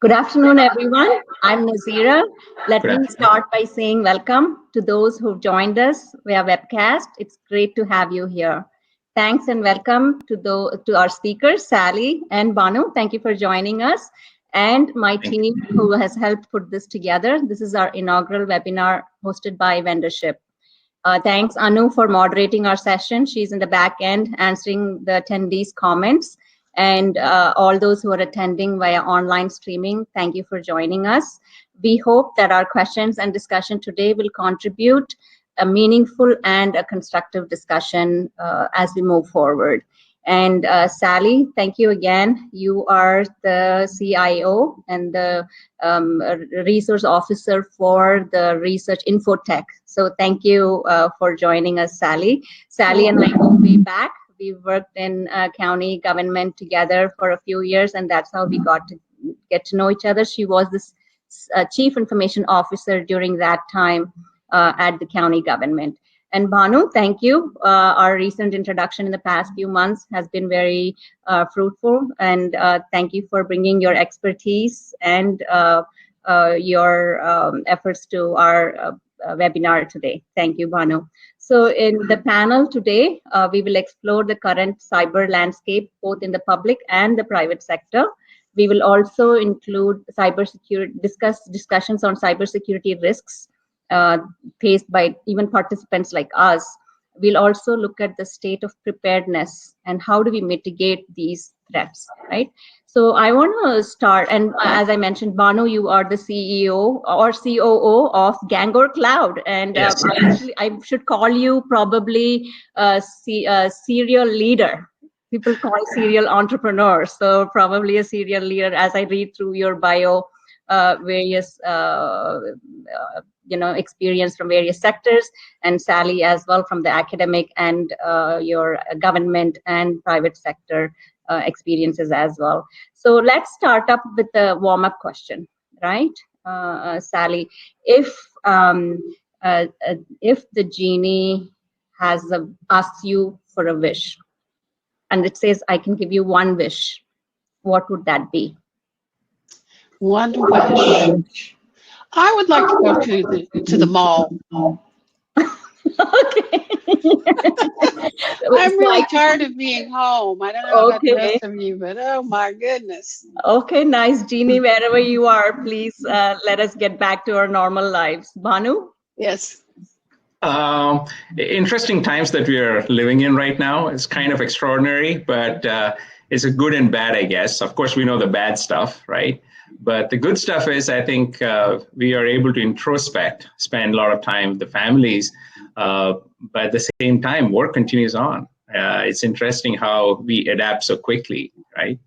Good afternoon, everyone. I'm Nazeera. Let Good me afternoon. start by saying welcome to those who've joined us via webcast. It's great to have you here. Thanks and welcome to our speakers, Sallie and Bhanu. Thank you for joining us. And my Thank you. team who has helped put this together. This is our inaugural webinar hosted by Vendorship. Thanks, Anu, for moderating our session. She's in the back end answering the attendees' comments. And all those who are attending via online streaming, thank you for joining us. We hope that our questions and discussion today will contribute a meaningful and a constructive discussion as we move forward. And Sallie, thank you again. You are the CIO and the resource officer for the research infotech. So thank you for joining us, Sallie. Sallie and I go way back. We worked in county government together for a few years, and that's how we got to get to know each other. She was this chief information officer during that time at the county government. And Bhanu, thank you. Our recent introduction in the past few months has been very fruitful, and thank you for bringing your expertise and your efforts to our webinar today. Thank you, Bhanu. So in the panel today, we will explore the current cyber landscape, both in the public and the private sector. We will also include discussions on cybersecurity risks faced by even participants like us. We'll also look at the state of preparedness and how do we mitigate these threats, right? So I want to start, and as I mentioned, Bhanu, you are the CEO or COO of Ghangor Cloud, and Yes. I should call you probably a serial leader. People call serial entrepreneurs, so probably a serial leader. As I read through your bio, various experience from various sectors, and Sallie as well from the academic and your government and private sector experiences as well. So let's start up with the warm-up question, right? Sallie, if the genie has asked you for a wish, and it says, I can give you one wish, what would that be? One wish. I would like to go to the mall. Okay. I'm really tired of being home. I don't know about the rest of you, but oh my goodness. Okay, nice. Genie, wherever you are, please let us get back to our normal lives. Bhanu? Yes. Interesting times that we are living in right now. It's kind of extraordinary, but it's a good and bad, I guess. Of course, we know the bad stuff, right? But the good stuff is, I think we are able to introspect, spend a lot of time with the families, but at the same time, work continues on. It's interesting how we adapt so quickly, right?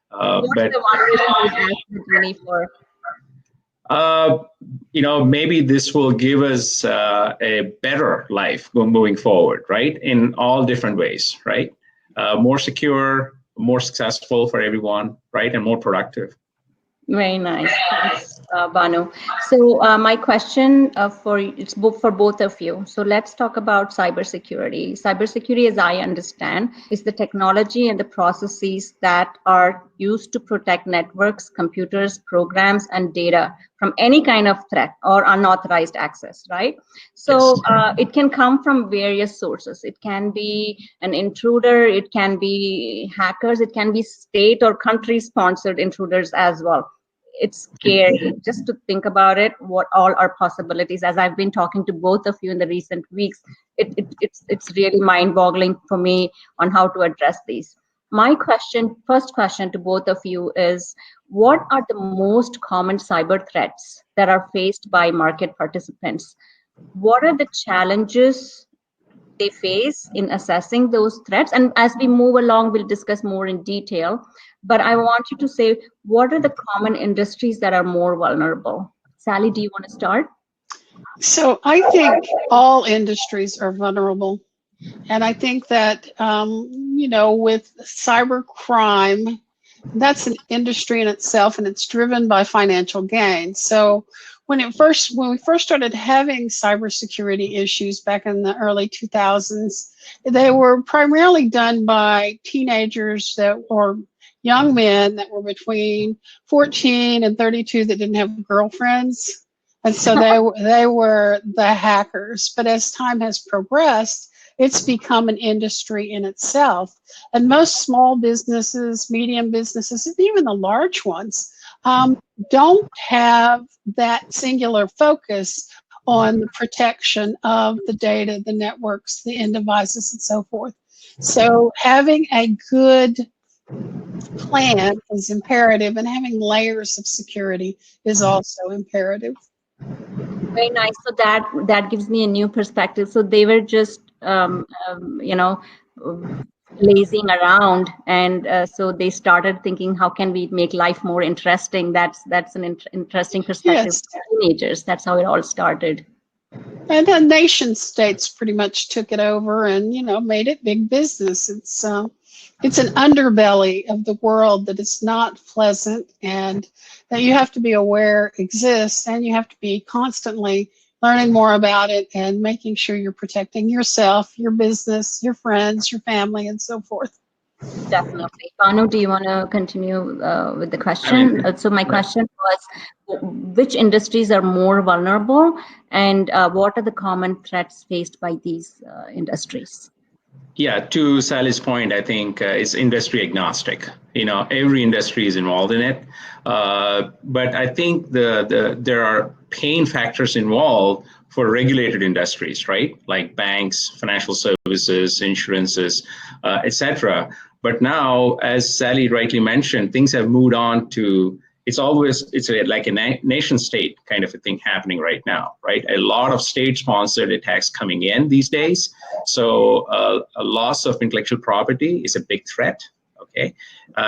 What's the one wish you would ask the genie for? Maybe this will give us a better life moving forward, right? In all different ways, right? More secure, more successful for everyone, right? And more productive. Very nice. Thanks, Bhanu. So my question it's for both of you. So let's talk about cybersecurity. Cybersecurity, as I understand, is the technology and the processes that are used to protect networks, computers, programs, and data from any kind of threat or unauthorized access, right? So Yes. it can come from various sources. It can be an intruder, it can be hackers, it can be state or country-sponsored intruders as well. It's scary just to think about it, what all are possibilities. As I've been talking to both of you in the recent weeks, it's really mind-boggling for me on how to address these. My first question to both of you is, what are the most common cyber threats that are faced by market participants? What are the challenges they face in assessing those threats? And as we move along, we'll discuss more in detail. But I want you to say, what are the common industries that are more vulnerable? Sallie, do you want to start? So I think all industries are vulnerable. And I think that, with cyber crime, that's an industry in itself, and it's driven by financial gain. So when we first started having cybersecurity issues back in the early 2000s, they were primarily done by teenagers that were young men that were between 14 and 32 that didn't have girlfriends. And so they were the hackers. But as time has progressed, it's become an industry in itself. And most small businesses, medium businesses, and even the large ones, don't have that singular focus on the protection of the data, the networks, the end devices, and so forth. So having a good plan is imperative, and having layers of security is also imperative. Very nice. So that gives me a new perspective. So they were just lazing around, and so they started thinking, how can we make life more interesting? That's an interesting perspective. Yes. For teenagers. That's how it all started. And the nation states pretty much took it over and, made it big business. It's an underbelly of the world that is not pleasant, and that you have to be aware exists, and you have to be constantly learning more about it and making sure you're protecting yourself, your business, your friends, your family, and so forth. Definitely. Bhanu, do you want to continue with the question? So my question was, which industries are more vulnerable, and what are the common threats faced by these industries? Yeah, to Sallie's point, I think it's industry agnostic. Every industry is involved in it. But I think there are pain factors involved for regulated industries, right? Like banks, financial services, insurances, etc. But now, as Sallie rightly mentioned, things have moved on to, it's like a nation state kind of a thing happening right now, right? A lot of state-sponsored attacks coming in these days. So a loss of intellectual property is a big threat, okay?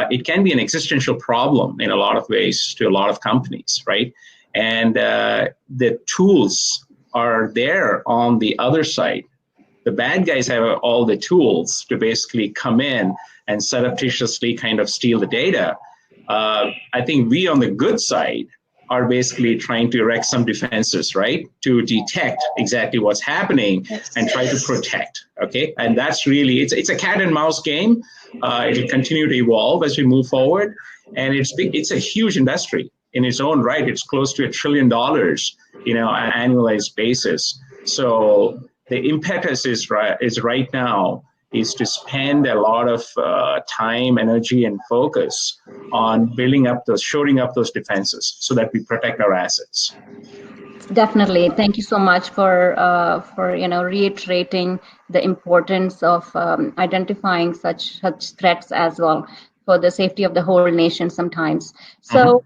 It can be an existential problem in a lot of ways to a lot of companies, right? And the tools are there on the other side. The bad guys have all the tools to basically come in and surreptitiously kind of steal the data. I think we on the good side are basically trying to erect some defenses, right, to detect exactly what's happening and try to protect, okay? And that's really, it's a cat and mouse game. It'll continue to evolve as we move forward. And it's a huge industry in its own right. It's close to $1 trillion, on an annualized basis. So the impetus is right now is to spend a lot of time, energy, and focus on shoring up those defenses so that we protect our assets. Definitely. Thank you so much for reiterating the importance of identifying such threats as well, for the safety of the whole nation sometimes. So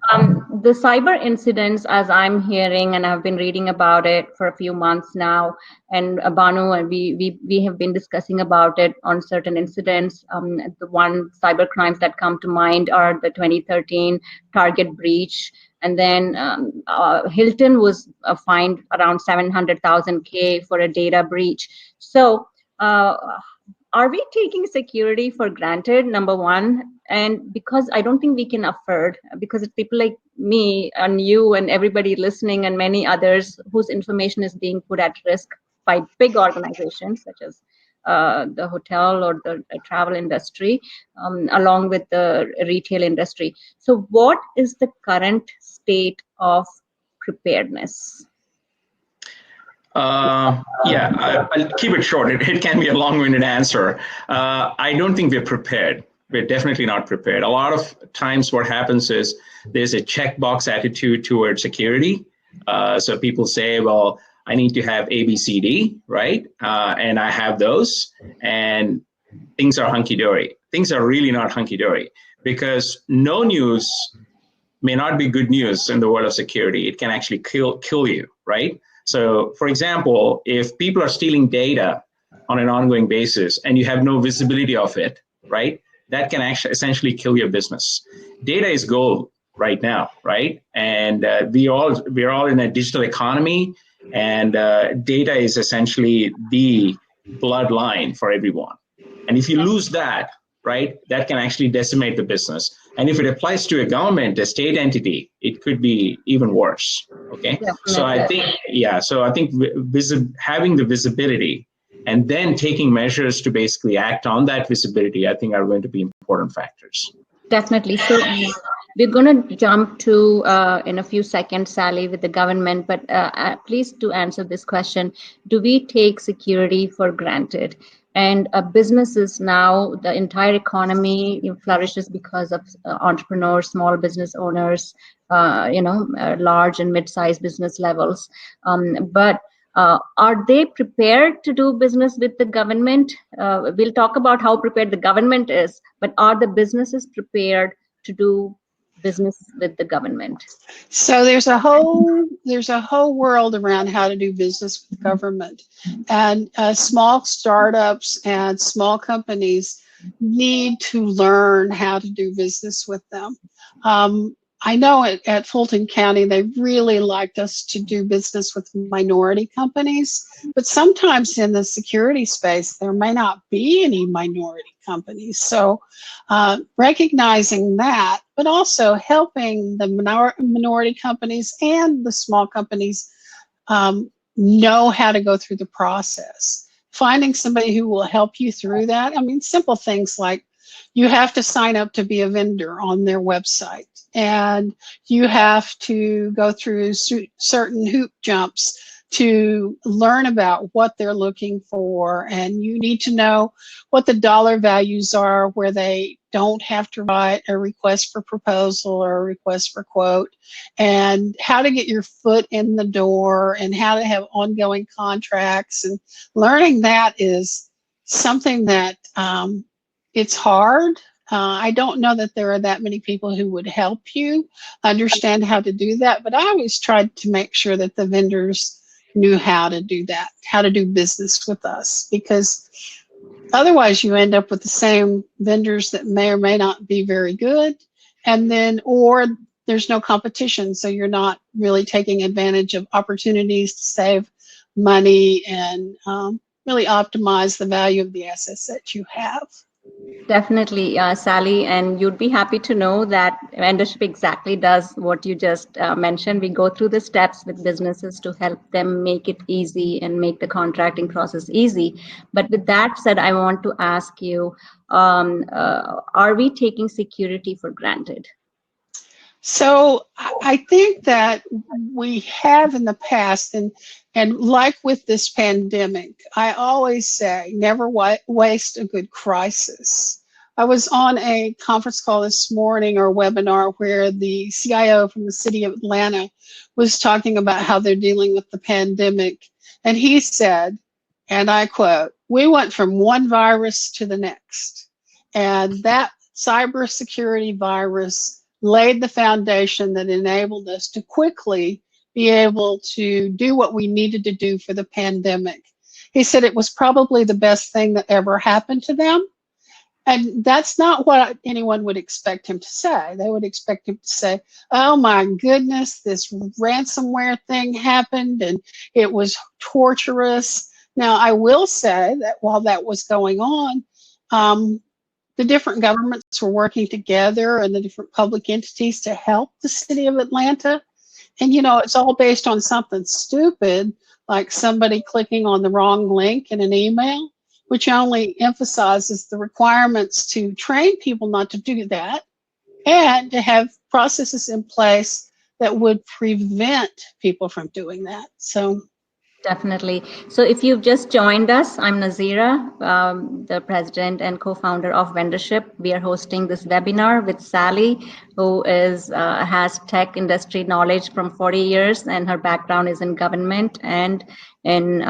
the cyber incidents, as I'm hearing, and I've been reading about it for a few months now, and Bhanu and we have been discussing about it on certain incidents. The one cyber crimes that come to mind are the 2013 Target breach, and then Hilton was fined around 700,000 K for a data breach. So are we taking security for granted, number one? And because I don't think we can afford, because it's people like me and you and everybody listening and many others whose information is being put at risk by big organizations such as the hotel or the travel industry, along with the retail industry. So what is the current state of preparedness? I'll keep it short. It can be a long-winded answer. I don't think we're prepared. We're definitely not prepared. A lot of times what happens is there's a checkbox attitude towards security. So people say, well, I need to have A, B, C, D, right? And I have those, and things are hunky-dory. Things are really not hunky-dory, because no news may not be good news in the world of security. It can actually kill you, right? So, for example, if people are stealing data on an ongoing basis and you have no visibility of it, right, that can actually essentially kill your business. Data is gold right now, right? And we're all in a digital economy, and data is essentially the bloodline for everyone. And if you lose that, right, that can actually decimate the business. And if it applies to a government, a state entity, it could be even worse. Okay. So I think, having the visibility and then taking measures to basically act on that visibility, I think are going to be important factors. Definitely. So we're going to jump to in a few seconds, Sallie, with the government, but please to answer this question. Do we take security for granted? And businesses now, the entire economy flourishes because of entrepreneurs, small business owners, large and mid-sized business levels. But are they prepared to do business with the government? We'll talk about how prepared the government is, but are the businesses prepared to do business with the government? So there's a whole world around how to do business with government, and small startups and small companies need to learn how to do business with them. I know at Fulton County, they really liked us to do business with minority companies, but sometimes in the security space, there may not be any minority companies. So recognizing that, but also helping the minority companies and the small companies know how to go through the process. Finding somebody who will help you through that. I mean, simple things like you have to sign up to be a vendor on their website, and you have to go through certain hoop jumps to learn about what they're looking for, and you need to know what the dollar values are where they don't have to write a request for proposal or a request for quote, and how to get your foot in the door and how to have ongoing contracts. And learning that is something that it's hard. I don't know that there are that many people who would help you understand how to do that, but I always tried to make sure that the vendors knew how to do that, how to do business with us, because otherwise you end up with the same vendors that may or may not be very good, and then, or there's no competition, so you're not really taking advantage of opportunities to save money and really optimize the value of the assets that you have. Definitely, Sallie, and you'd be happy to know that Vendorship exactly does what you just mentioned. We go through the steps with businesses to help them make it easy and make the contracting process easy. But with that said, I want to ask you, are we taking security for granted? So I think that we have in the past, and like with this pandemic, I always say never waste a good crisis. I was on a conference call this morning or webinar where the CIO from the city of Atlanta was talking about how they're dealing with the pandemic. And he said, and I quote, "We went from one virus to the next." And that cybersecurity virus laid the foundation that enabled us to quickly be able to do what we needed to do for the pandemic. He said it was probably the best thing that ever happened to them. And that's not what anyone would expect him to say. They would expect him to say, "Oh my goodness, this ransomware thing happened and it was torturous." Now, I will say that while that was going on, the different governments were working together and the different public entities to help the city of Atlanta. And, you know, it's all based on something stupid, like somebody clicking on the wrong link in an email, which only emphasizes the requirements to train people not to do that and to have processes in place that would prevent people from doing that. So Definitely. So if you've just joined us, I'm Nazeera, the president and co-founder of Vendorship. We are hosting this webinar with Sallie, who has tech industry knowledge from 40 years, and her background is in government and in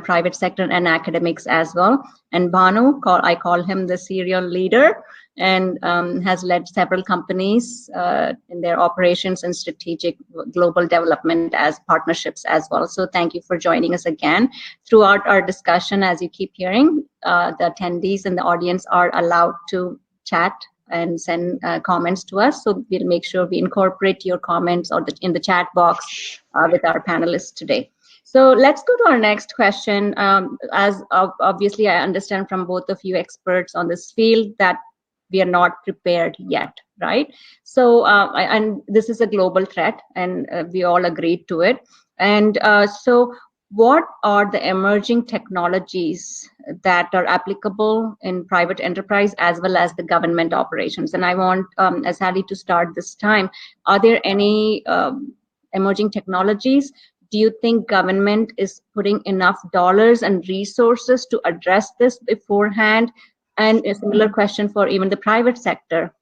private sector and academics as well. And Bhanu, I call him the serial leader, and has led several companies in their operations and strategic global development as partnerships as well. So thank you for joining us again. Throughout our discussion, as you keep hearing, the attendees and the audience are allowed to chat and send comments to us. So we'll make sure we incorporate your comments or in the chat box with our panelists today. So let's go to our next question. As obviously I understand from both of you experts on this field that we are not prepared yet, right? So, and this is a global threat, and we all agreed to it. And so what are the emerging technologies that are applicable in private enterprise as well as the government operations? And I want Sallie to start this time. Are there any emerging technologies? Do you think government is putting enough dollars and resources to address this beforehand? And a similar question for even the private sector.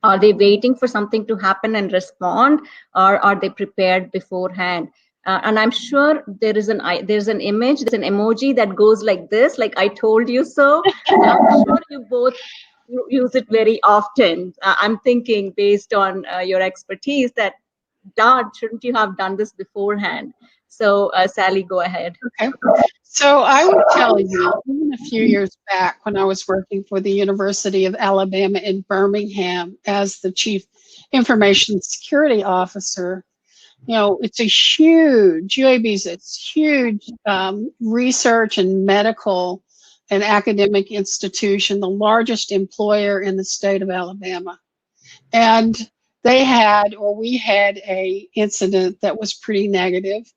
Are they waiting for something to happen and respond, or are they prepared beforehand? And I'm sure there's an image, there's an emoji that goes like this, like I told you so. I'm sure you both use it very often. I'm thinking based on your expertise that, Dad, shouldn't you have done this beforehand? So Sallie, go ahead. Okay. So I would tell you, even a few years back when I was working for the University of Alabama in Birmingham as the Chief Information Security Officer, you know, it's a huge, UAB's it's huge research and medical and academic institution, the largest employer in the state of Alabama. And they had, or we had, a incident that was pretty negative.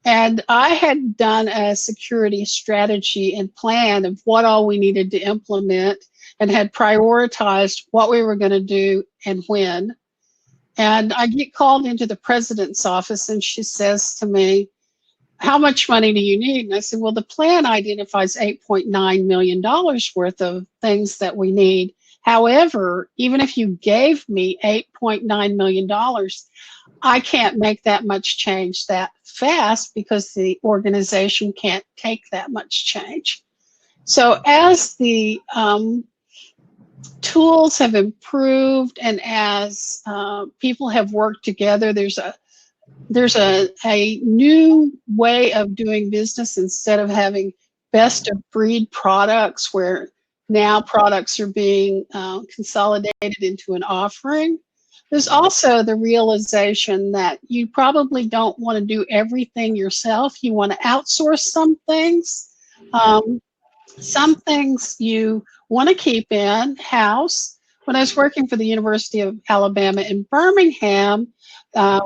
And I had done a security strategy and plan of what all we needed to implement and had prioritized what we were going to do and when. And I get called into the president's office and she says to me, how much money do you need? And I said, well, the plan identifies $8.9 million worth of things that we need. However, even if you gave me $8.9 million, I can't make that much change that fast because the organization can't take that much change. So as the tools have improved and as people have worked together, there's a new way of doing business. Instead of having best of breed products where now products are being consolidated into an offering. There's also the realization that you probably don't want to do everything yourself. You want to outsource some things. Some things you want to keep in-house. When I was working for the University of Alabama in Birmingham,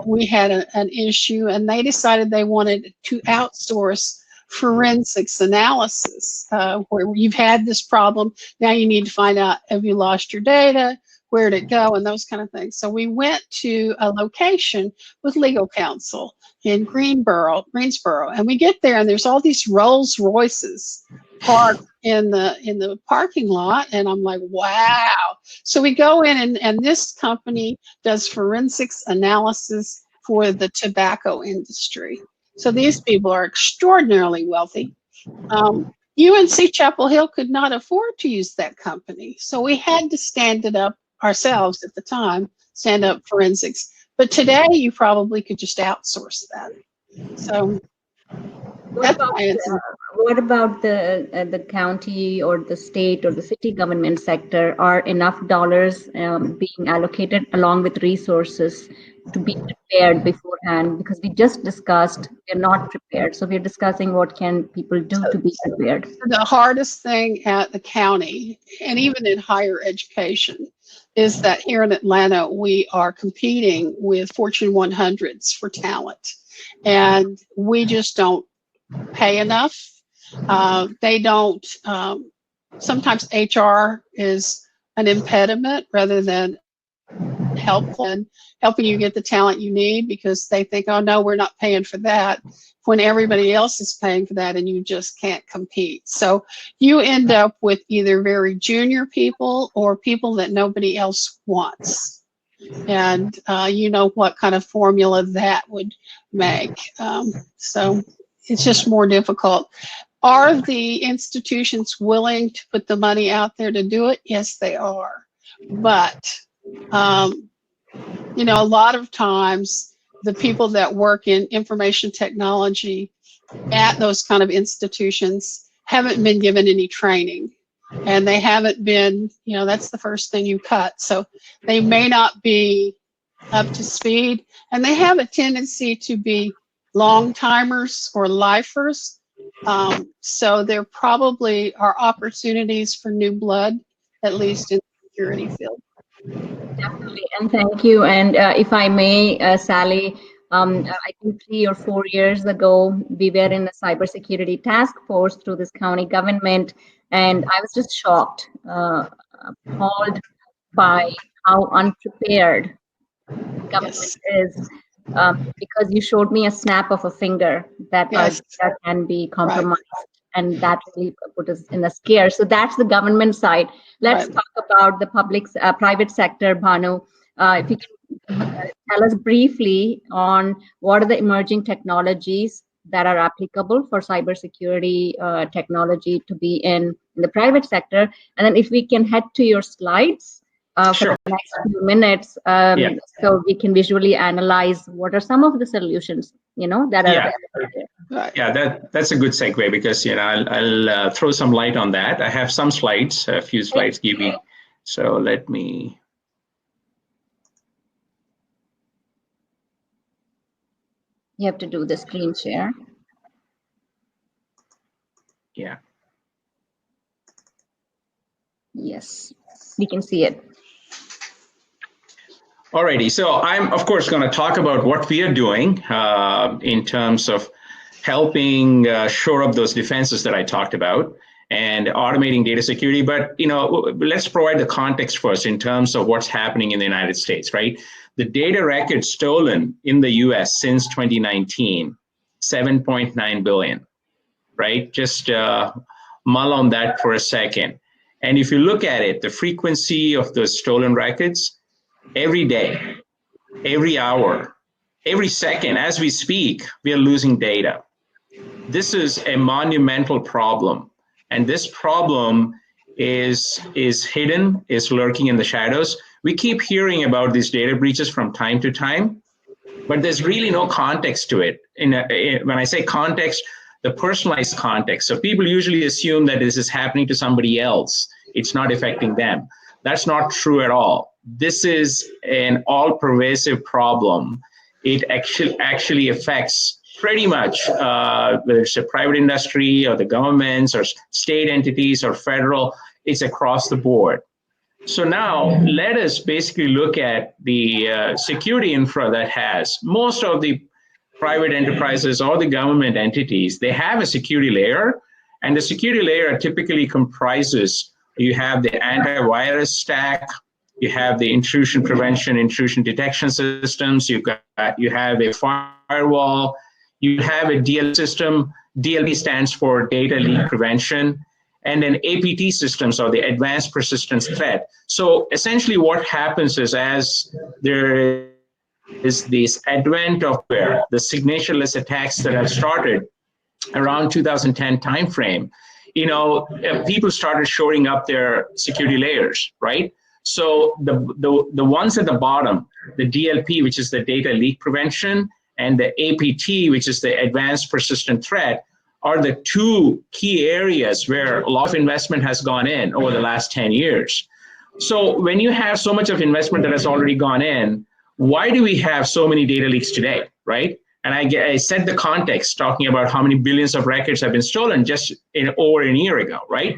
we had an issue and they decided they wanted to outsource forensics analysis, where you've had this problem. Now you need to find out, have you lost your data? Where'd it go? And those kind of things. So we went to a location with legal counsel in Greensboro, and we get there and there's all these Rolls Royces parked in the parking lot, and I'm like, wow. So we go in and this company does forensics analysis for the tobacco industry. So these people are extraordinarily wealthy. UNC Chapel Hill could not afford to use that company, so we had to stand it up ourselves at the time, stand up forensics. But today you probably could just outsource that. So what about the county or the state or the city government sector? Are enough dollars being allocated along with resources to be prepared beforehand? Because we just discussed we're not prepared. So we're discussing what can people do to be prepared. The hardest thing at the county and even in higher education is that here in Atlanta, we are competing with Fortune 100s for talent. And we just don't pay enough. They don't, sometimes HR is an impediment rather than helpful in helping you get the talent you need, because they think, oh no, we're not paying for that, when everybody else is paying for that and you just can't compete. So you end up with either very junior people or people that nobody else wants. And you know what kind of formula that would make. So it's just more difficult. Are the institutions willing to put the money out there to do it? Yes, they are. But, you know, a lot of times the people that work in information technology at those kind of institutions haven't been given any training. And they haven't been, you know, that's the first thing you cut. So they may not be up to speed, and they have a tendency to be long timers or lifers. So there probably are opportunities for new blood, at least in the security field. Definitely, and thank you. And if I may, Sallie, I think 3 or 4 years ago, we were in a cybersecurity task force through this county government, and I was just shocked, appalled by how unprepared government Yes. is, because you showed me a snap of a finger that Yes. data can be Right. compromised, and that really put us in a scare. So that's the government side. Let's Right. talk about the private sector, Bhanu. If you can tell us briefly on what are the emerging technologies that are applicable for cybersecurity technology to be in the private sector, and then if we can head to your slides for Sure. the next few minutes, Yeah. so we can visually analyze what are some of the solutions, that are Yeah. available there. Right. Yeah, that's a good segue because I'll throw some light on that. I have some slides, a few slides, Gibi. So let me. You have to do the screen share. Yeah. Yes, we can see it. Alrighty, so I'm of course going to talk about what we are doing in terms of helping shore up those defenses that I talked about and automating data security. But let's provide the context first in terms of what's happening in the United States, right? The data records stolen in the U.S. since 2019, 7.9 billion, right? Just mull on that for a second. And if you look at it, the frequency of those stolen records, every day, every hour, every second, as we speak, we are losing data. This is a monumental problem. And this problem is hidden, is lurking in the shadows. We keep hearing about these data breaches from time to time, but there's really no context to it. When I say context, the personalized context. So people usually assume that this is happening to somebody else. It's not affecting them. That's not true at all. This is an all-pervasive problem. It actually affects pretty much whether it's a private industry or the governments or state entities or federal, it's across the board. So now let us basically look at the security infra that has most of the private enterprises or the government entities. They have a security layer, and the security layer typically comprises, you have the antivirus stack, you have the intrusion prevention, intrusion detection systems, you have a firewall, you have a DLP system. DLP stands for data leak prevention, and then APT systems are the advanced persistence threat. So essentially what happens is, as there is this advent of the signatureless attacks that have started around 2010 timeframe, people started shoring up their security layers, right? So the ones at the bottom, the DLP, which is the data leak prevention, and the APT, which is the advanced persistent threat, are the two key areas where a lot of investment has gone in over the last 10 years. So when you have so much of investment that has already gone in, why do we have so many data leaks today, right? And I set the context talking about how many billions of records have been stolen just over a year ago, right?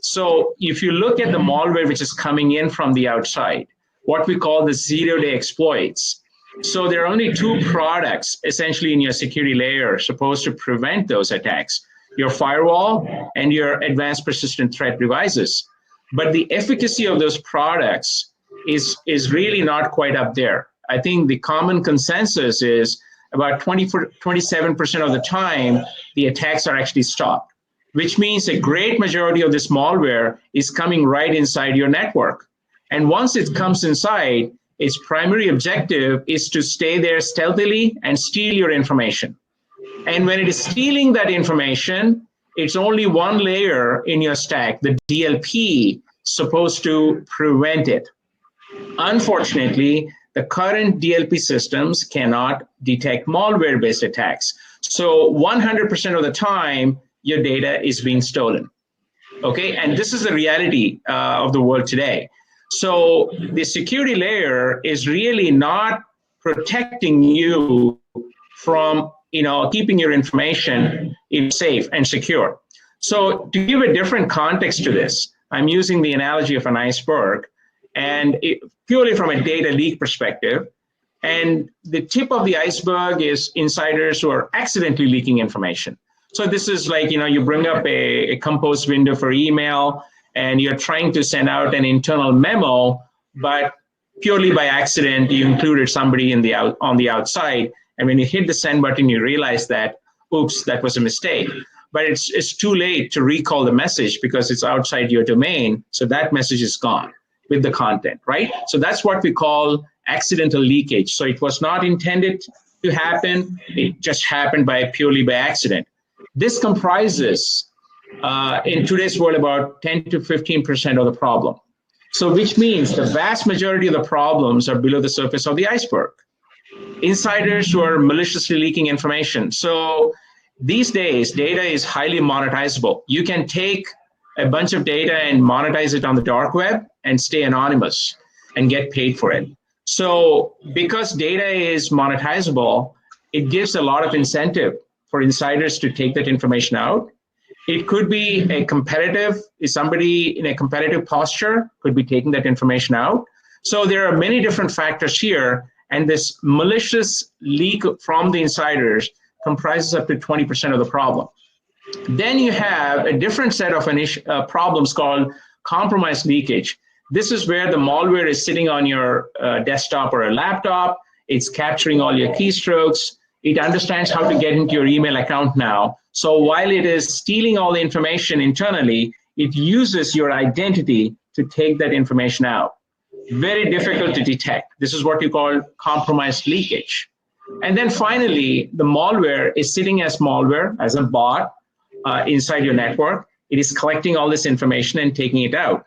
So if you look at the malware which is coming in from the outside, what we call the zero-day exploits. So there are only two products essentially in your security layer supposed to prevent those attacks, your firewall and your advanced persistent threat devices. But the efficacy of those products is really not quite up there. I think the common consensus is about 27% of the time, the attacks are actually stopped, which means a great majority of this malware is coming right inside your network. And once it comes inside, its primary objective is to stay there stealthily and steal your information. And when it is stealing that information, it's only one layer in your stack, the DLP, supposed to prevent it. Unfortunately, the current DLP systems cannot detect malware-based attacks. So 100% of the time, your data is being stolen. Okay, and this is the reality of the world today. So the security layer is really not protecting you from, keeping your information safe and secure. So to give a different context to this, I'm using the analogy of an iceberg, and purely from a data leak perspective, And the tip of the iceberg is insiders who are accidentally leaking information. So this is like, you bring up a composed window for email and you're trying to send out an internal memo, but purely by accident, you included somebody on the outside. And when you hit the send button, you realize that, oops, that was a mistake. But it's too late to recall the message because it's outside your domain. So that message is gone with the content, right? So that's what we call accidental leakage. So it was not intended to happen. It just happened purely by accident. This comprises, in today's world, about 10 to 15% of the problem. So which means the vast majority of the problems are below the surface of the iceberg. Insiders who are maliciously leaking information. So these days, data is highly monetizable. You can take a bunch of data and monetize it on the dark web and stay anonymous and get paid for it. So because data is monetizable, it gives a lot of incentive for insiders to take that information out. It could be somebody in a competitive posture could be taking that information out. So there are many different factors here, and this malicious leak from the insiders comprises up to 20% of the problem. Then you have a different set of problems called compromised leakage. This is where the malware is sitting on your desktop or a laptop. It's capturing all your keystrokes. It understands how to get into your email account now. So while it is stealing all the information internally, it uses your identity to take that information out. Very difficult to detect. This is what you call compromised leakage. And then finally, the malware is sitting as malware, as a bot inside your network. It is collecting all this information and taking it out.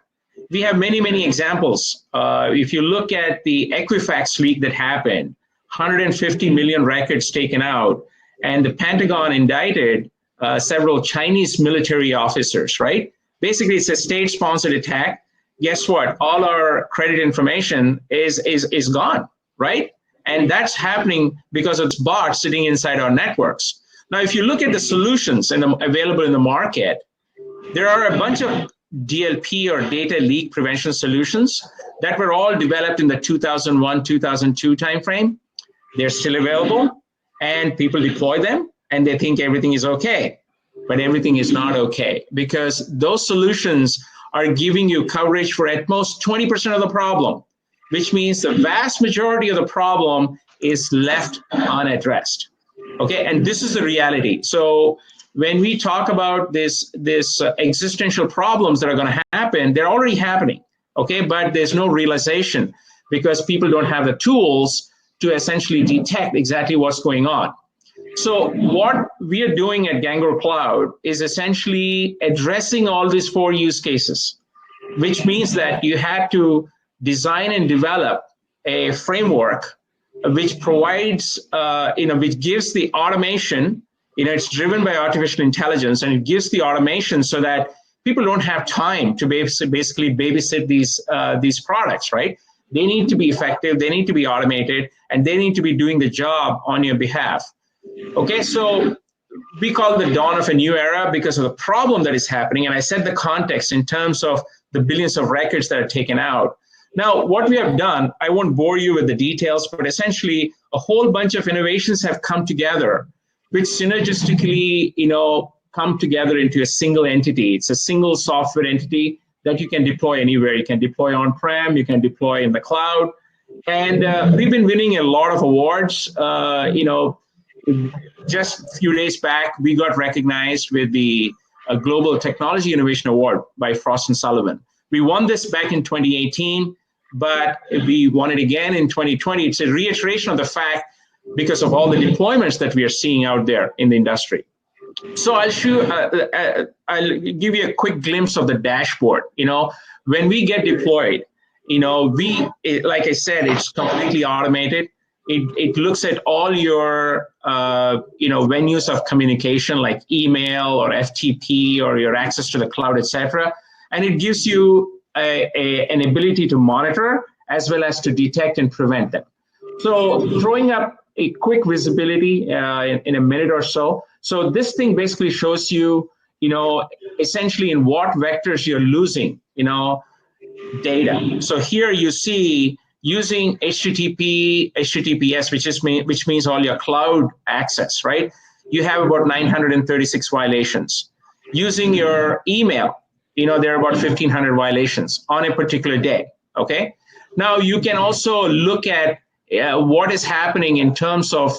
We have many, many examples. If you look at the Equifax leak that happened, 150 million records taken out, and the Pentagon indicted several Chinese military officers, right? Basically, it's a state-sponsored attack. Guess what? All our credit information is gone, right? And that's happening because of bots sitting inside our networks. Now, if you look at the solutions available in the market, there are a bunch of DLP or data leak prevention solutions that were all developed in the 2001, 2002 timeframe. They're still available, and people deploy them, and they think everything is okay. But everything is not okay, because those solutions are giving you coverage for at most 20% of the problem, which means the vast majority of the problem is left unaddressed. Okay, and this is the reality. So when we talk about this existential problems that are going to happen, they're already happening. Okay, but there's no realization because people don't have the tools to essentially detect exactly what's going on. So what we are doing at Ghangor Cloud is essentially addressing all these 4 use cases, which means that you had to design and develop a framework which provides, which gives the automation. It's driven by artificial intelligence, and it gives the automation so that people don't have time to basically babysit these products, right? They need to be effective, they need to be automated, and they need to be doing the job on your behalf. Okay, so we call it the dawn of a new era because of the problem that is happening. And I set the context in terms of the billions of records that are taken out. Now, what we have done, I won't bore you with the details, but essentially a whole bunch of innovations have come together, which synergistically, come together into a single entity. It's a single software entity that you can deploy anywhere. You can deploy on-prem, you can deploy in the cloud. And we've been winning a lot of awards. Just a few days back, we got recognized with the Global Technology Innovation Award by Frost & Sullivan. We won this back in 2018, but we won it again in 2020. It's a reiteration of the fact because of all the deployments that we are seeing out there in the industry. So I'll give you a quick glimpse of the dashboard. When we get deployed, like I said, it's completely automated. It looks at all your, venues of communication like email or FTP or your access to the cloud, etc. And it gives you an ability to monitor as well as to detect and prevent them. So throwing up a quick visibility in a minute or so. So this thing basically shows you, essentially in what vectors you're losing, data. So here you see, using HTTP, HTTPS, which means all your cloud access, right? You have about 936 violations. Using your email, there are about 1,500 violations on a particular day, okay? Now, you can also look at what is happening in terms of,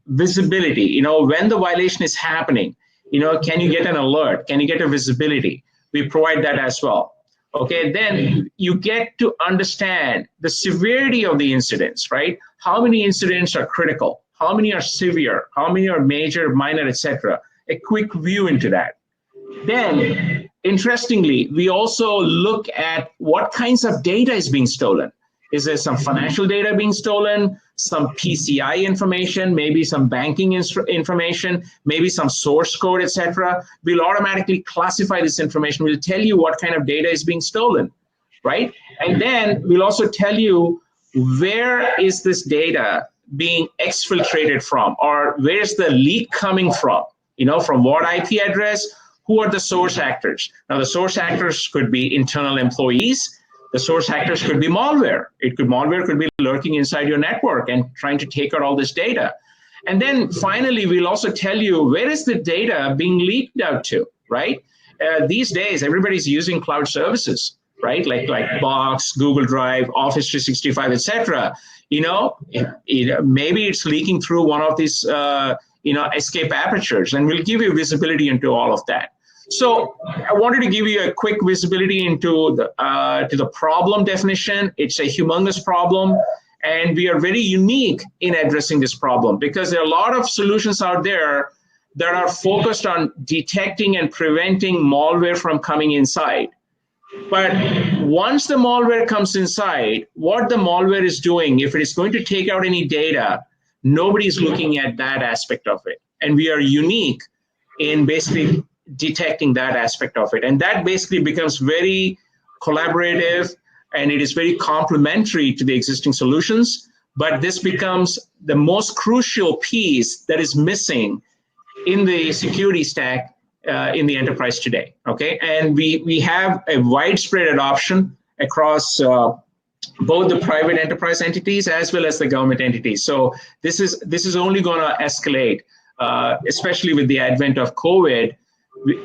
visibility. When the violation is happening, can you get an alert? Can you get a visibility? We provide that as well. Okay, then you get to understand the severity of the incidents, right? How many incidents are critical? How many are severe? How many are major, minor, etc.? A quick view into that. Then, interestingly, we also look at what kinds of data is being stolen. Is there some financial data being stolen, some PCI information, maybe some banking information, maybe some source code, etc.? We'll automatically classify this information. We'll tell you what kind of data is being stolen, right? And then we'll also tell you where is this data being exfiltrated from, or where's the leak coming from? From what IP address? Who are the source actors? Now, the source actors could be internal employees. The source actors could be malware. Malware could be lurking inside your network and trying to take out all this data. And then finally, we'll also tell you where is the data being leaked out to, right? These days, everybody's using cloud services, right? Like Box, Google Drive, Office 365, etc. Maybe it's leaking through one of these, escape apertures, and we'll give you visibility into all of that. So I wanted to give you a quick visibility into the problem definition. It's a humongous problem, and we are very unique in addressing this problem because there are a lot of solutions out there that are focused on detecting and preventing malware from coming inside. But once the malware comes inside, what the malware is doing, if it is going to take out any data, nobody's looking at that aspect of it. And we are unique in basically detecting that aspect of it. And that basically becomes very collaborative, and it is very complementary to the existing solutions. But this becomes the most crucial piece that is missing in the security stack in the enterprise today. Okay, and we have a widespread adoption across both the private enterprise entities as well as the government entities. So this is only going to escalate, especially with the advent of COVID.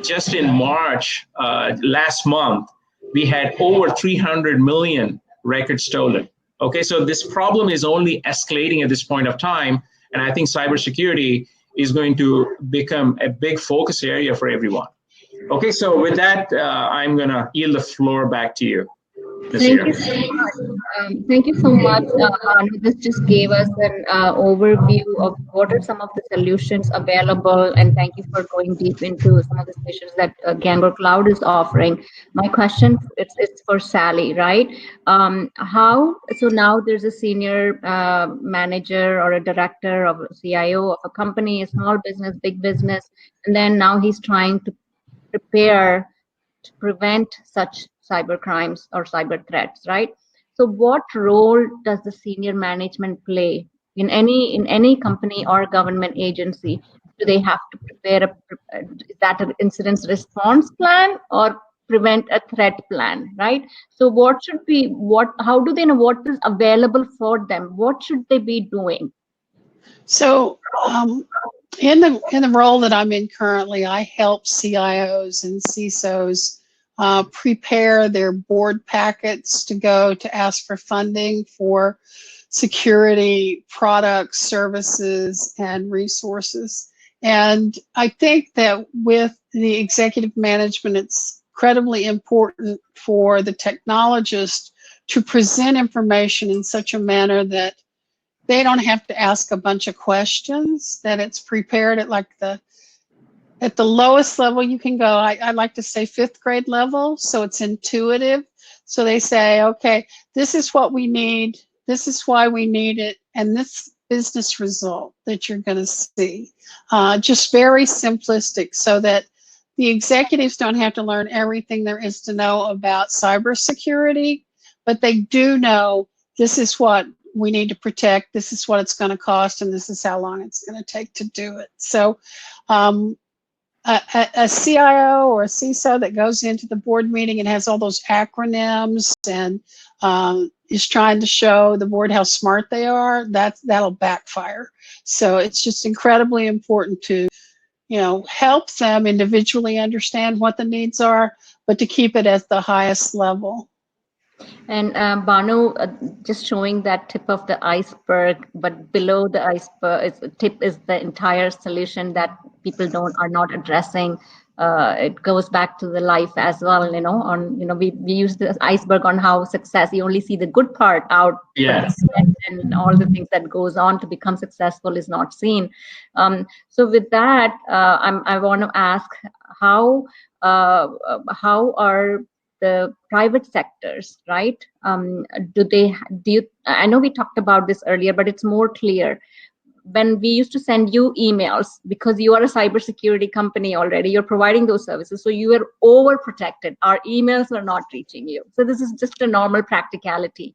Just in March last month, we had over 300 million records stolen. Okay, so this problem is only escalating at this point of time, and I think cybersecurity is going to become a big focus area for everyone. Okay, so with that, I'm going to yield the floor back to you. Thank you so much. Thank you so much. This just gave us an overview of what are some of the solutions available, and thank you for going deep into some of the solutions that Ghangor Cloud is offering. My question, it's for Sallie, right? So now there's a senior manager or a director or a CIO of a company, a small business, big business, and then now he's trying to prepare to prevent such cyber crimes or cyber threats, right? So what role does the senior management play in any company or government agency? Do they have to prepare is that an incident response plan or prevent a threat plan, right? So how do they know what is available for them? What should they be doing? So in the role that I'm in currently, I help CIOs and CISOs prepare their board packets to go to ask for funding for security products, services, and resources. And I think that with the executive management, it's incredibly important for the technologist to present information in such a manner that they don't have to ask a bunch of questions, that it's prepared at the lowest level you can go. I like to say 5th grade level, so it's intuitive. So they say, okay, this is what we need, this is why we need it, and this business result that you're going to see. Just very simplistic, so that the executives don't have to learn everything there is to know about cybersecurity, but they do know this is what we need to protect, this is what it's going to cost, and this is how long it's going to take to do it. So a CIO or a CISO that goes into the board meeting and has all those acronyms and is trying to show the board how smart they are, that'll backfire. So it's just incredibly important to, help them individually understand what the needs are, but to keep it at the highest level. And Bhanu, just showing that tip of the iceberg, but below the iceberg tip is the entire solution that people are not addressing. It goes back to the life as well, we use the iceberg on how success, you only see the good part out. Yeah. And all the things that goes on to become successful is not seen. So with that, I want to ask how are the private sectors, right? I know we talked about this earlier, but it's more clear. When we used to send you emails, because you are a cybersecurity company already, you're providing those services, so you are overprotected. Our emails are not reaching you. So this is just a normal practicality.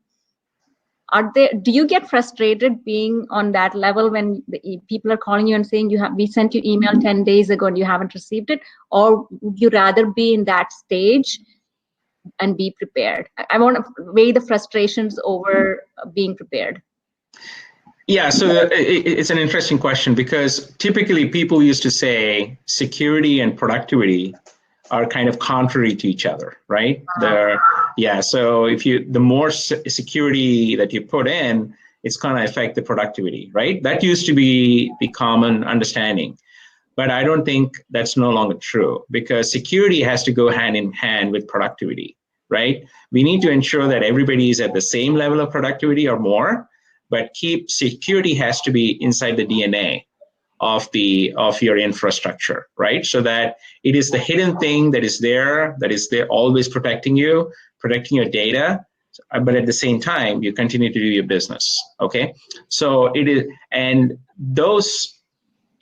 Do you get frustrated being on that level when people are calling you and saying we sent you email 10 days ago and you haven't received it? Or would you rather be in that stage and be prepared? I want to weigh the frustrations over being prepared. Yeah, so it's an interesting question, because typically people used to say security and productivity are kind of contrary to each other, right? So the more security that you put in, it's going to affect the productivity, right? That used to be the common understanding. But I don't think that's no longer true, because security has to go hand in hand with productivity, right? We need to ensure that everybody is at the same level of productivity or more, but security has to be inside the DNA of your infrastructure, right? So that it is the hidden thing that is there always protecting your data, but at the same time, you continue to do your business, okay? So it is, and those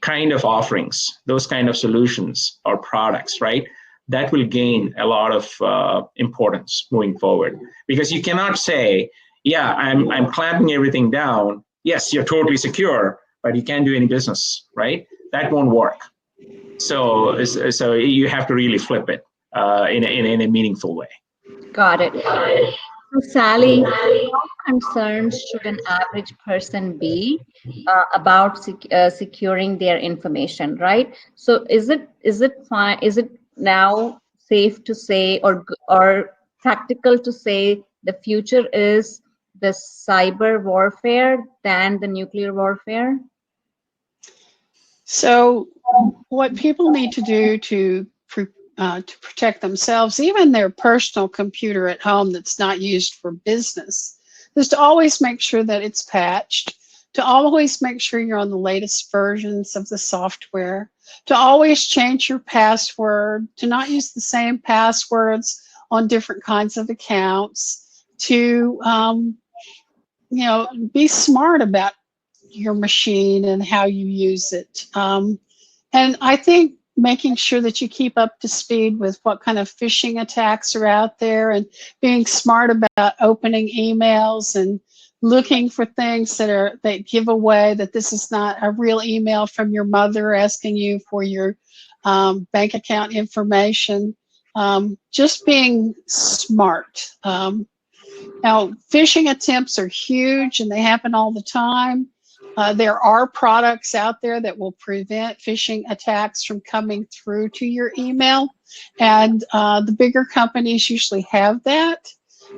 kind of offerings, those kind of solutions or products, right? That will gain a lot of importance moving forward, because you cannot say, yeah, I'm clamping everything down. Yes, you're totally secure, but you can't do any business, right? That won't work. So you have to really flip it in a meaningful way. Got it. So Sallie, how concerned should an average person be about securing their information, right? So is it fine? Is it now safe to say or practical to say the future is the cyber warfare than the nuclear warfare? So what people need to do to protect themselves, even their personal computer at home that's not used for business, is to always make sure that it's patched, to always make sure you're on the latest versions of the software, to always change your password, to not use the same passwords on different kinds of accounts, to be smart about your machine and how you use it. And I think making sure that you keep up to speed with what kind of phishing attacks are out there, and being smart about opening emails and looking for things that give away that this is not a real email from your mother asking you for your bank account information. Just being smart. Now, phishing attempts are huge and they happen all the time. There are products out there that will prevent phishing attacks from coming through to your email, and the bigger companies usually have that.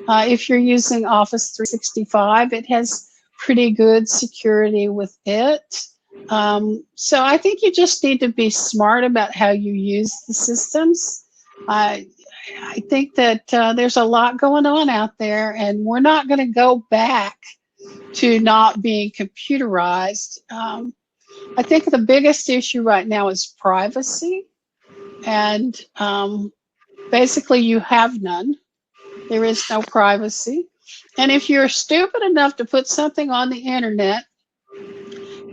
If you're using Office 365, it has pretty good security with it. So I think you just need to be smart about how you use the systems. I think that there's a lot going on out there, and we're not going to go back to not being computerized. I think the biggest issue right now is privacy, and basically you have none. There is no privacy. And if you're stupid enough to put something on the internet,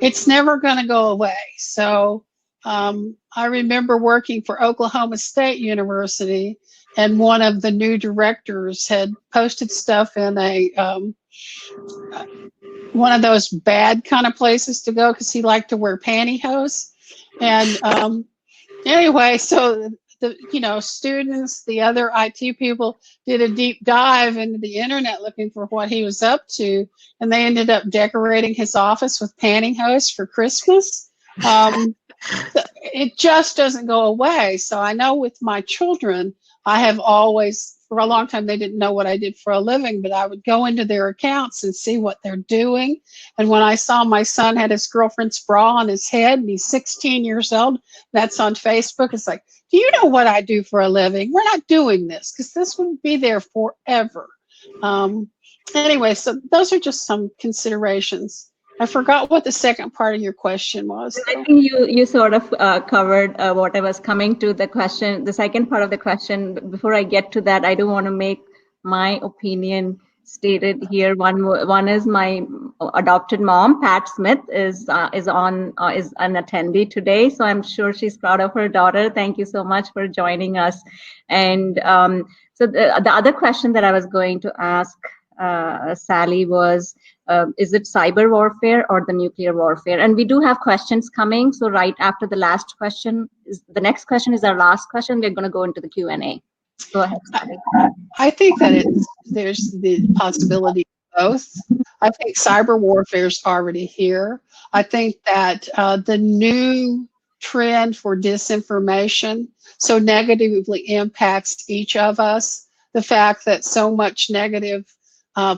it's never going to go away. So I remember working for Oklahoma State University, and one of the new directors had posted stuff in one of those bad kind of places to go because he liked to wear pantyhose. And anyway, so the students, the other IT people did a deep dive into the internet looking for what he was up to, and they ended up decorating his office with pantyhose for Christmas. It just doesn't go away. So I know with my children, I have always, for a long time, they didn't know what I did for a living, but I would go into their accounts and see what they're doing. And when I saw my son had his girlfriend's bra on his head, and he's 16 years old, that's on Facebook. It's like, do you know what I do for a living? We're not doing this because this wouldn't be there forever. Anyway, so those are just some considerations. I forgot what the second part of your question was. I think you sort of covered what I was coming to the question. The second part of the question, before I get to that, I do want to make my opinion stated here. One is my adopted mom, Pat Smith, is an attendee today, so I'm sure she's proud of her daughter. Thank you so much for joining us. And so the other question that I was going to ask Sallie was, is it cyber warfare or the nuclear warfare? And we do have questions coming. So right after the last question, the next question is our last question. We're going to go into the Q&A. Go ahead, Sallie. I think that there's the possibility of both. I think cyber warfare is already here. I think that the new trend for disinformation so negatively impacts each of us. The fact that so much negative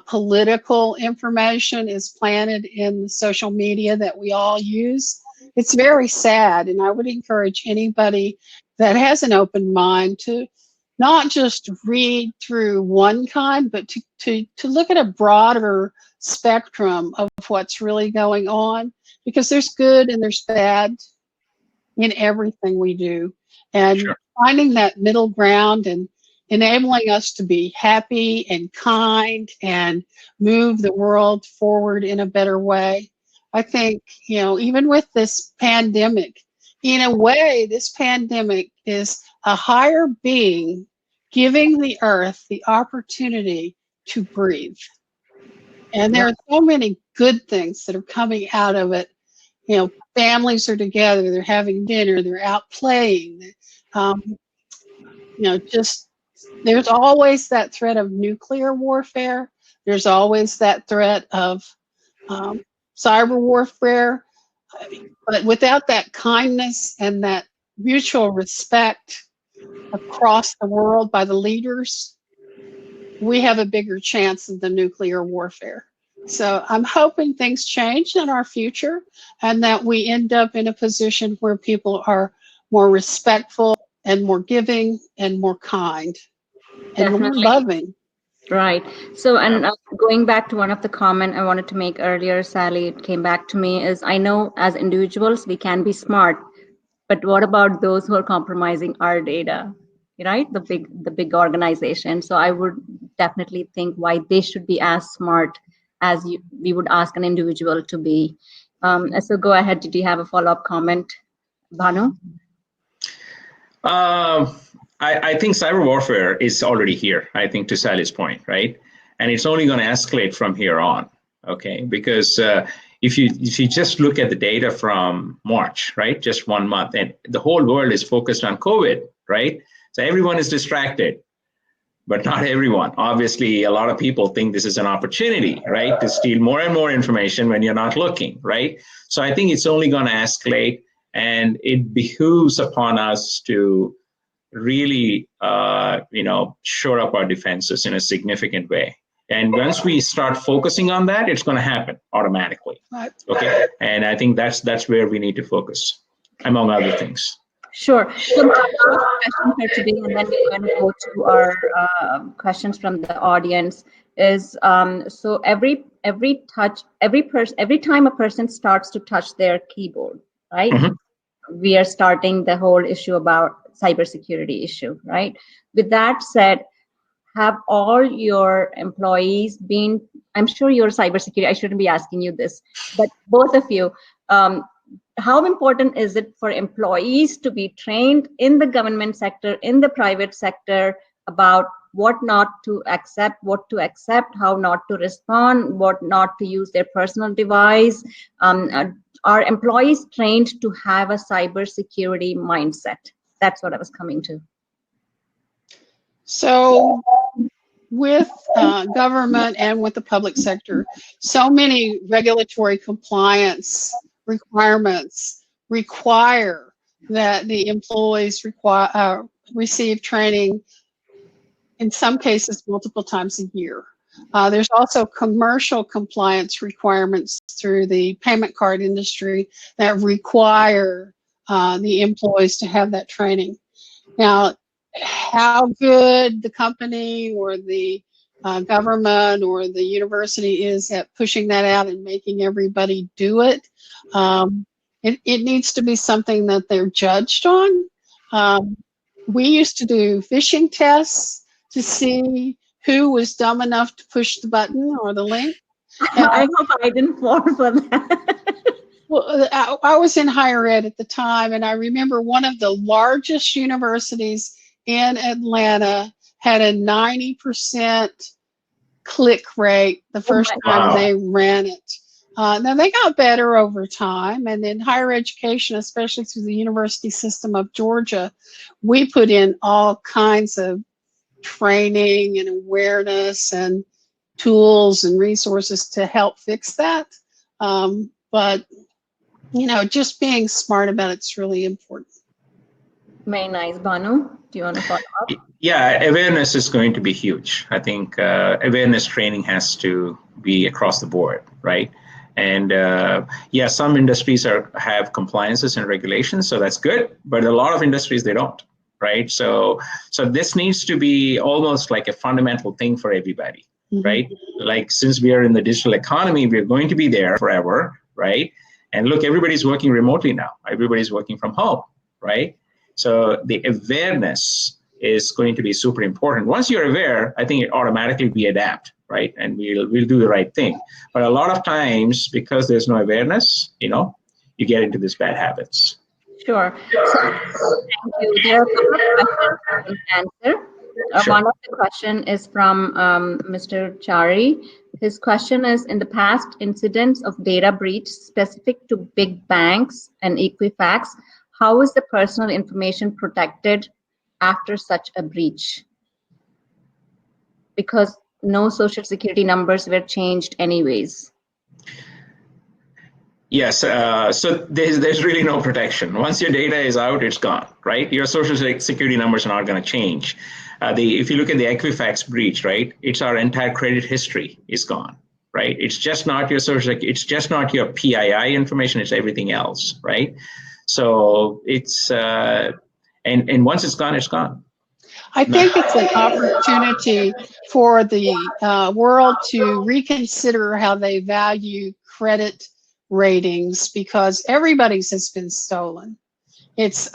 political information is planted in social media that we all use. It's very sad, and I would encourage anybody that has an open mind to not just read through one kind, but to look at a broader spectrum of what's really going on, because there's good and there's bad in everything we do. And Sure. Finding that middle ground and enabling us to be happy and kind and move the world forward in a better way. I think, even with this pandemic, in a way, this pandemic is a higher being giving the earth the opportunity to breathe. And there are so many good things that are coming out of it. Families are together, they're having dinner, they're out playing. There's always that threat of nuclear warfare. There's always that threat of cyber warfare. But without that kindness and that mutual respect across the world by the leaders, we have a bigger chance of the nuclear warfare. So I'm hoping things change in our future and that we end up in a position where people are more respectful and more giving and more kind and more loving. Right. So, and going back to one of the comment I wanted to make earlier, Sallie, it came back to me, is I know as individuals we can be smart, but what about those who are compromising our data, right? The big organization. So I would definitely think why they should be as smart as we would ask an individual to be. So go ahead. Did you have a follow-up comment, Bhanu? I think cyber warfare is already here, I think, to Sallie's point, right? And it's only going to escalate from here on, okay? Because if you just look at the data from March, right, just 1 month, and the whole world is focused on COVID, right? So everyone is distracted, but not everyone. Obviously, a lot of people think this is an opportunity, right, to steal more and more information when you're not looking, right? So I think it's only going to escalate, and it behooves upon us to really, shore up our defenses in a significant way. And once we start focusing on that, it's going to happen automatically. Okay, and I think that's where we need to focus, among other things. Sure. So my last question for today, and then we're going to go to our questions from the audience, is so every time a person starts to touch their keyboard, right? Mm-hmm. We are starting the whole issue about cybersecurity issue, right? With that said, have all your employees been, I'm sure you're cybersecurity, I shouldn't be asking you this, but both of you, how important is it for employees to be trained in the government sector, in the private sector, about what not to accept, what to accept, how not to respond, what not to use their personal device? Are employees trained to have a cybersecurity mindset? That's what I was coming to. So with government and with the public sector, so many regulatory compliance requirements require that the employees receive training, in some cases multiple times a year. There's also commercial compliance requirements through the payment card industry that require the employees to have that training. Now, how good the company or the government or the university is at pushing that out and making everybody do it, it needs to be something that they're judged on. We used to do phishing tests to see who was dumb enough to push the button or the link. I hope I didn't fall for that. Well, I was in higher ed at the time, and I remember one of the largest universities in Atlanta had a 90% click rate the first time they ran it. Now, they got better over time, and in higher education, especially through the university system of Georgia, we put in all kinds of training and awareness and tools and resources to help fix that. But, you know, just being smart about it's really important. Very nice. Bhanu, do you want to follow up? Yeah, awareness is going to be huge. I think awareness training has to be across the board, right? And yeah, some industries have compliances and regulations, so that's good. But a lot of industries, they don't, right? So this needs to be almost like a fundamental thing for everybody, right? Like, since we are in the digital economy, we're going to be there forever, right? And look, everybody's working remotely now. Everybody's working from home, right? So the awareness is going to be super important. Once you're aware, I think it automatically we adapt, right? And we'll do the right thing. But a lot of times, because there's no awareness, you know, you get into these bad habits. Sure. So, thank you. There are a couple of questions to answer. Sure. One of the question is from Mr. Chari. His question is, in the past incidents of data breach specific to big banks and Equifax, how is the personal information protected after such a breach? Because no social security numbers were changed anyways. Yes, so there's really no protection. Once your data is out, it's gone, right? Your social security numbers are not going to change. If you look at the Equifax breach, right, it's our entire credit history is gone, right? It's just not your social, it's just not your PII information, it's everything else, right? So it's, and once it's gone, it's gone. I think it's an opportunity for the world to reconsider how they value credit ratings, because everybody's has been stolen. It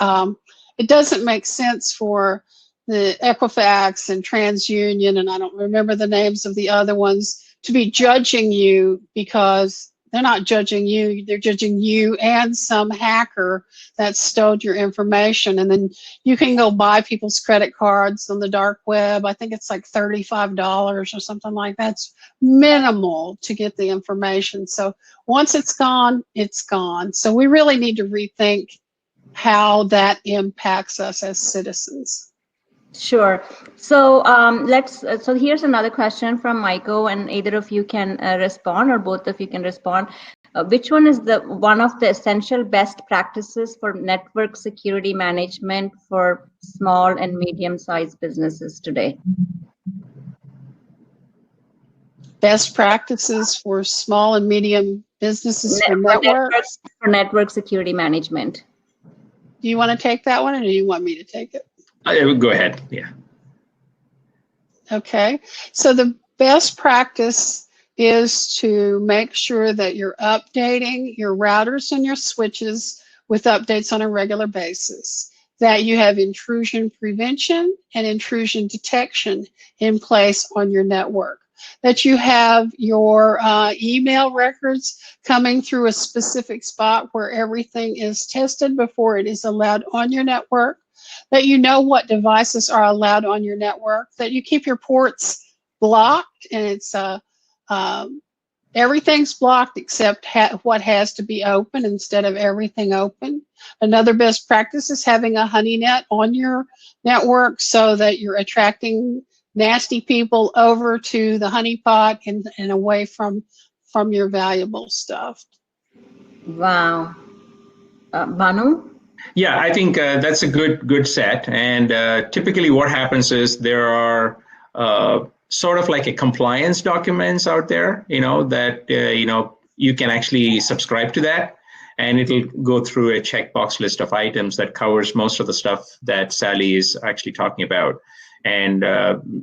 doesn't make sense for the Equifax and TransUnion, and I don't remember the names of the other ones, to be judging you, because they're not judging you, they're judging you and some hacker that stole your information. And then you can go buy people's credit cards on the dark web. I think it's like $35 or something like that. It's minimal to get the information. So once it's gone, it's gone. So we really need to rethink how that impacts us as citizens. Sure. So so here's another question from Michael, and either of you can respond, or both of you can respond. Which one is one of the essential best practices for network security management for small and medium-sized businesses today? Best practices for small and medium businesses for networks? For network security management. Do you want to take that one, or do you want me to take it? Go ahead, yeah. Okay, so the best practice is to make sure that you're updating your routers and your switches with updates on a regular basis, that you have intrusion prevention and intrusion detection in place on your network, that you have your email records coming through a specific spot where everything is tested before it is allowed on your network, that you know what devices are allowed on your network, that you keep your ports blocked and it's Everything's blocked except what has to be open instead of everything open. Another best practice is having a honey net on your network so that you're attracting nasty people over to the honeypot and away from your valuable stuff. Wow. Bhanu? Yeah, I think that's a good set. And typically what happens is there are sort of like a compliance documents out there, that, you can actually subscribe to that. And it'll go through a checkbox list of items that covers most of the stuff that Sallie is actually talking about. And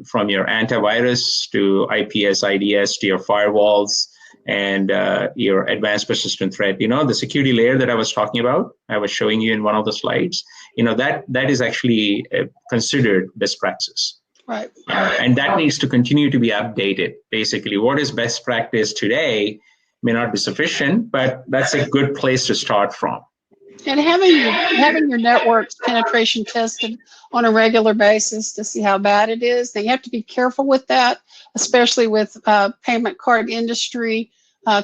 from your antivirus to IPS, IDS to your firewalls and your advanced persistent threat, the security layer that I was talking about, I was showing you in one of the slides, that is actually considered best practice. Right. And that needs to continue to be updated. Basically, what is best practice today may not be sufficient, but that's a good place to start from. And having your networks penetration tested on a regular basis to see how bad it is. Now you have to be careful with that, especially with payment card industry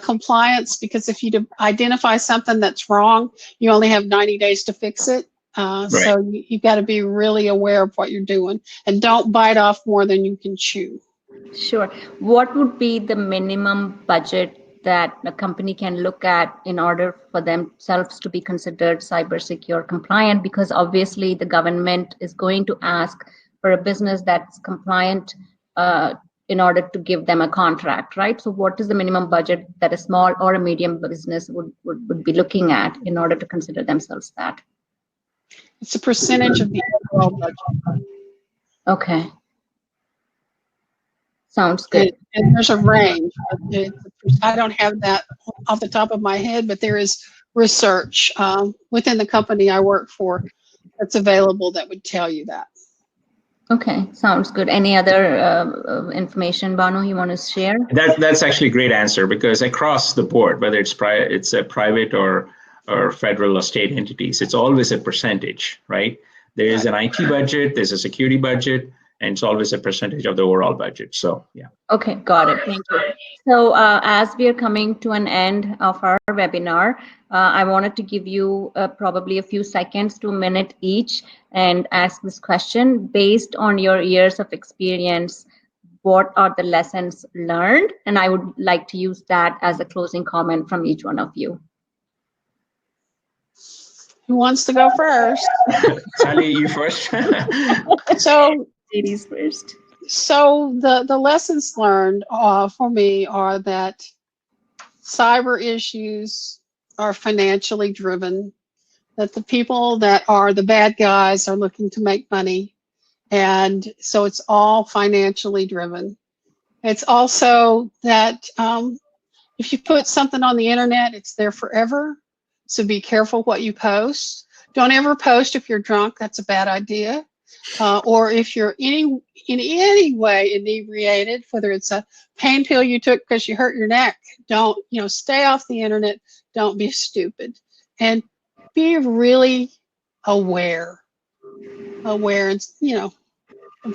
compliance, because if you identify something that's wrong, you only have 90 days to fix it. Right. So you've got to be really aware of what you're doing and don't bite off more than you can chew. Sure. What would be the minimum budget that a company can look at in order for themselves to be considered cyber secure compliant? Because obviously the government is going to ask for a business that's compliant in order to give them a contract, right? So what is the minimum budget that a small or a medium business would be looking at in order to consider themselves that? It's a percentage of the overall budget. Okay. Sounds good. And there's a range. I don't have that off the top of my head, but there is research within the company I work for that's available that would tell you that. Okay, sounds good. Any other information, Bhanu, you want to share? That's actually a great answer, because across the board, whether it's a private or federal or state entities, it's always a percentage, right? There is an IT budget, there's a security budget, and it's always a percentage of the overall budget. So, yeah. Okay, got it. Thank you. So as we are coming to an end of our webinar, I wanted to give you probably a few seconds to a minute each and ask this question. Based on your years of experience, what are the lessons learned? And I would like to use that as a closing comment from each one of you. Who wants to go first? Sallie, you first. So, ladies first. So the lessons learned for me are that cyber issues are financially driven, that the people that are the bad guys are looking to make money. And so it's all financially driven. It's also that if you put something on the internet, it's there forever. So be careful what you post. Don't ever post if you're drunk. That's a bad idea. Or if you're in any way inebriated, whether it's a pain pill you took because you hurt your neck, don't, stay off the internet. Don't be stupid. And be really aware, of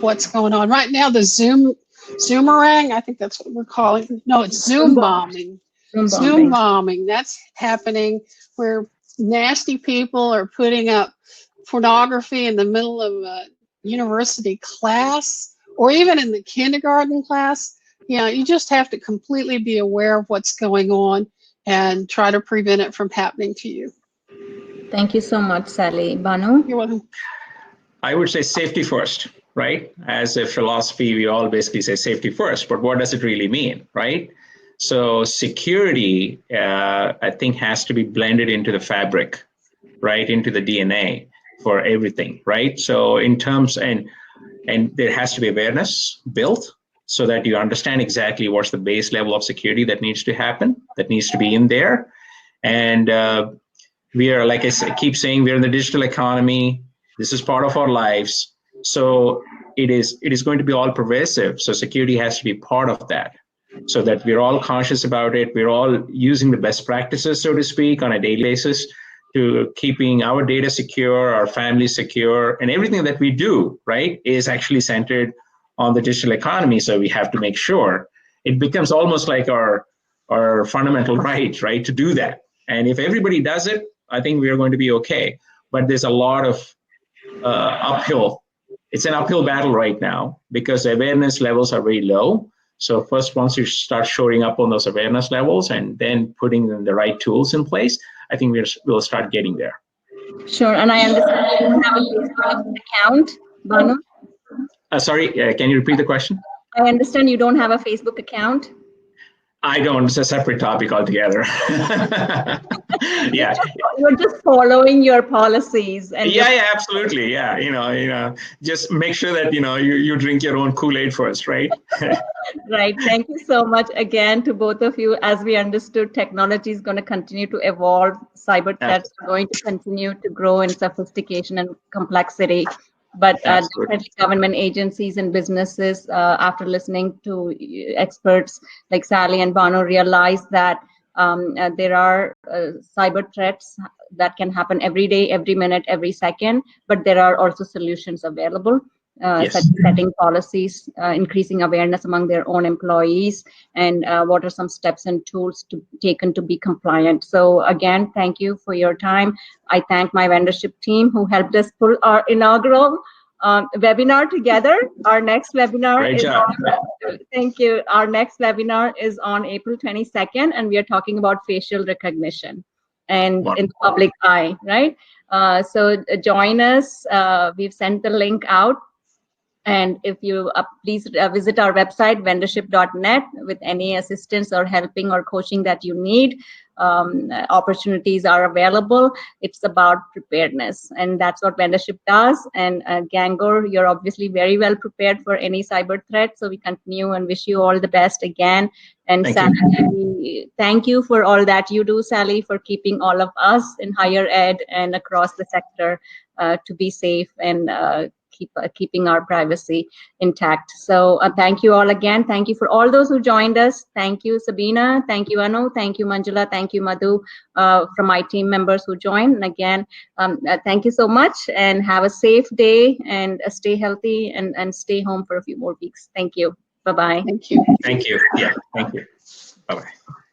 what's going on. Right now, the Zoomerang, I think that's what we're calling it. No, it's Zoom bombing. Zoom bombing. That's happening where nasty people are putting up pornography in the middle of a university class or even in the kindergarten class. You just have to completely be aware of what's going on and try to prevent it from happening to you. Thank you so much, Sallie. Bhanu? You're welcome. I would say safety first, right? As a philosophy, we all basically say safety first, but what does it really mean, right? So security, I think, has to be blended into the fabric, right? Into the DNA for everything, right? So in terms, and there has to be awareness built so that you understand exactly what's the base level of security that needs to happen, that needs to be in there. And we are, like I keep saying, we're in the digital economy. This is part of our lives. So it is going to be all pervasive. So security has to be part of that, so that we're all conscious about it. We're all using the best practices, so to speak, on a daily basis to keeping our data secure, our family secure, and everything that we do, right, is actually centered on the digital economy. So we have to make sure it becomes almost like our our fundamental right to do that. And if everybody does it, I think we are going to be okay. But there's a lot of uphill. It's an uphill battle right now because awareness levels are very low. So first, once you start showing up on those awareness levels and then putting the right tools in place, I think we'll start getting there. Sure, and I understand you don't have a Facebook account, Bhanu? Sorry, can you repeat the question? I understand you don't have a Facebook account. I don't. It's a separate topic altogether. Yeah. You're just following your policies. And yeah, absolutely. Yeah, just make sure that you drink your own Kool-Aid first, right? Right. Thank you so much again to both of you. As we understood, technology is going to continue to evolve. Cyber threats are going to continue to grow in sophistication and complexity. But definitely government agencies and businesses, after listening to experts like Sallie and Bhanu, realize that there are cyber threats that can happen every day, every minute, every second, but there are also solutions available. Such as setting policies, increasing awareness among their own employees, and what are some steps and tools taken to be compliant. So again, thank you for your time. I thank my Vendorship team who helped us pull our inaugural webinar together. Our next webinar thank you. Our next webinar is on April 22nd, and we are talking about facial recognition and in the public eye, right? So join us. We've sent the link out. And if you please visit our website, vendorship.net, with any assistance or helping or coaching that you need. Opportunities are available. It's about preparedness, and that's what Vendorship does. And Ghangor, you're obviously very well prepared for any cyber threat. So we continue and wish you all the best again. And Sallie, thank you for all that you do, Sallie, for keeping all of us in higher ed and across the sector to be safe and keeping our privacy intact. So thank you all again. Thank you for all those who joined us. Thank you, Sabina. Thank you, Anu. Thank you, Manjula. Thank you, Madhu, from my team members who joined. And again, thank you so much, and have a safe day, and stay healthy, and stay home for a few more weeks. Thank you. Bye-bye. Thank you. Thank you. Yeah, thank you. Bye-bye.